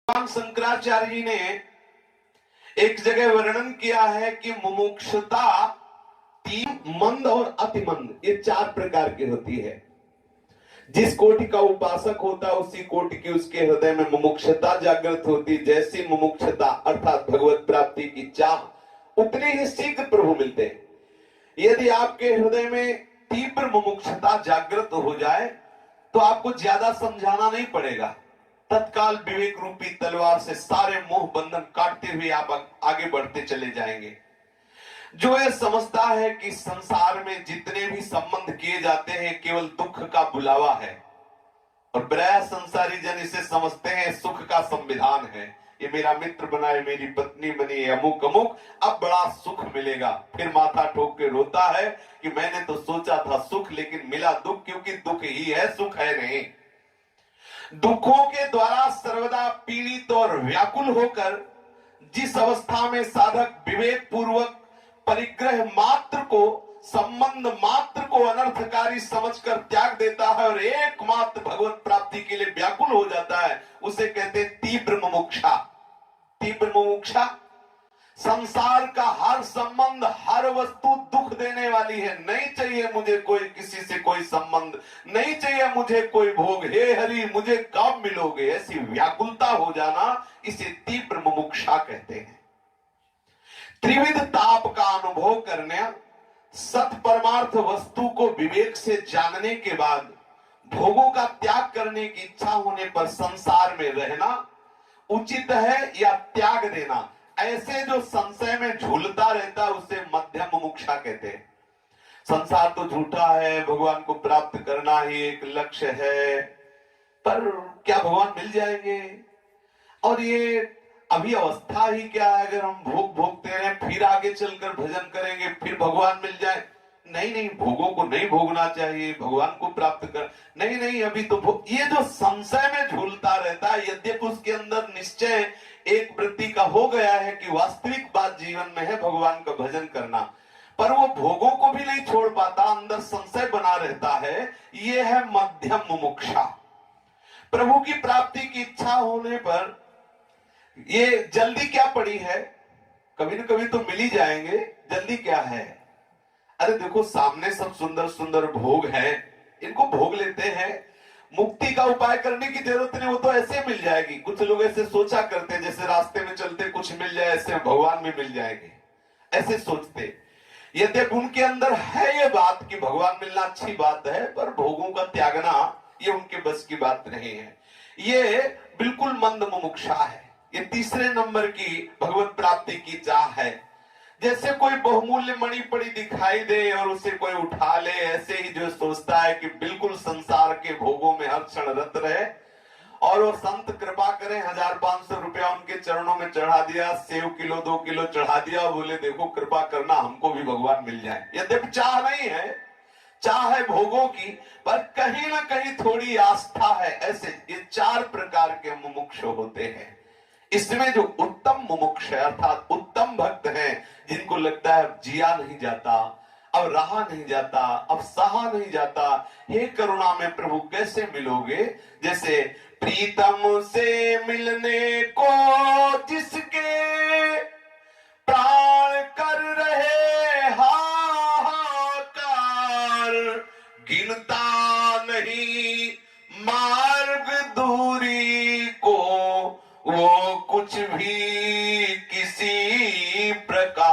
भगवान शंकराचार्य जी ने एक जगह वर्णन किया है कि मुमुक्षुता तीन, मंद और अतिमंद, ये चार प्रकार की होती है। जिस कोटि का उपासक होता है उसी कोटि की उसके हृदय में मुमुक्षुता जागृत होती। जैसी मुमुक्षुता अर्थात भगवत प्राप्ति की चाह उतने ही शीघ्र प्रभु मिलते हैं। यदि आपके हृदय में तीव्र मुमुक्षुता जागृत हो जाए तो आपको ज्यादा समझाना नहीं पड़ेगा, तत्काल विवेक रूपी तलवार से सारे मोह बंधन काटते हुए आप आगे बढ़ते चले जाएंगे। जो ये समझता है कि संसार में जितने भी संबंध किए जाते हैं केवल दुख का बुलावा है, और प्राय संसारी जन इसे समझते हैं सुख का संविधान है। ये मेरा मित्र बना है, मेरी पत्नी बनी है, अमुक अमुक, अब बड़ा सुख मिलेगा। फिर माथा ठोक के रोता है कि मैंने तो सोचा था सुख, लेकिन मिला दुख, क्योंकि दुख ही है, सुख है नहीं। दुखों के द्वारा सर्वदा पीड़ित और व्याकुल होकर जिस अवस्था में साधक विवेक पूर्वक परिग्रह मात्र को, संबंध मात्र को अनर्थकारी समझकर त्याग देता है और एकमात्र भगवत प्राप्ति के लिए व्याकुल हो जाता है, उसे कहते हैं तीव्र मुमुक्षा। तीव्र मुमुक्षा, संसार का हर संबंध, हर वस्तु दुख देने वाली है। नहीं चाहिए मुझे कोई, किसी से कोई संबंध नहीं चाहिए, मुझे कोई भोग, हे हरि मुझे कब मिलोगे, ऐसी व्याकुलता हो जाना, इसे तीव्र मुमुक्षा कहते हैं। त्रिविध ताप का अनुभव करने, सत परमार्थ वस्तु को विवेक से जानने के बाद भोगों का त्याग करने की इच्छा होने पर संसार में रहना उचित है या त्याग देना, ऐसे जो संशय में झूलता रहता है उसे मध्यम मुमुक्षा कहते हैं। संसार तो झूठा है, भगवान को प्राप्त करना ही एक लक्ष्य है, पर क्या भगवान मिल जाएंगे, और ये अभी अवस्था ही क्या है, अगर हम भोग भोगते रहे फिर आगे चलकर भजन करेंगे फिर भगवान मिल जाए। नहीं नहीं, भोगों को नहीं भोगना चाहिए, भगवान को प्राप्त कर, नहीं नहीं अभी तो ये जो संशय में झूलता रहता है, यद्यपि उसके अंदर निश्चय एक वृत्ति का हो गया है कि वास्तविक बात जीवन में है भगवान का भजन करना, पर वो भोगों को भी नहीं छोड़ पाता, अंदर संशय बना रहता है, ये है मध्यम मुमुक्षा। प्रभु की प्राप्ति की इच्छा होने पर ये जल्दी क्या पड़ी है, कभी न कभी तो मिल ही जाएंगे, जल्दी क्या है। अरे देखो सामने सब सुंदर सुंदर भोग है, इनको भोग लेते हैं, मुक्ति का उपाय करने की जरूरत नहीं, वो तो ऐसे मिल जाएगी। कुछ लोग ऐसे सोचा करते हैं जैसे रास्ते में चलते कुछ मिल जाए ऐसे भगवान भी मिल जाएंगे, ऐसे सोचते। यद्यपि उनके अंदर है ये बात कि भगवान मिलना अच्छी बात है, पर भोगों का त्यागना ये उनके बस की बात नहीं है। ये बिल्कुल मंद मुमुक्षा है। ये तीसरे नंबर की भगवत प्राप्ति की चाह है। जैसे कोई बहुमूल्य मणि पड़ी दिखाई दे और उसे कोई उठा ले, ऐसे ही जो सोचता है कि बिल्कुल संसार के भोगों में हर क्षण रत रहे, और वो संत कृपा करें 1000-500 रुपया उनके चरणों में चढ़ा दिया, सेव किलो 2 किलो चढ़ा दिया, बोले देखो कृपा करना हमको भी भगवान मिल जाए। यद्यपि चाह नहीं है, चाह है भोगों की, पर कहीं ना कहीं थोड़ी आस्था है। ऐसे ये 4 प्रकार के मुमुक्षु होते हैं। इसमें जो उत्तम मुमुक्ष है अर्थात उत्तम भक्त हैं, जिनको लगता है जिया नहीं जाता, अब रहा नहीं जाता, अब सहा नहीं जाता, हे करुणा में प्रभु कैसे मिलोगे। जैसे प्रीतम से मिलने को जिसके प्राण कर रहे हाहाकार, गिनता नहीं मार्ग दूरी को, वो कुछ भी किसी प्रकार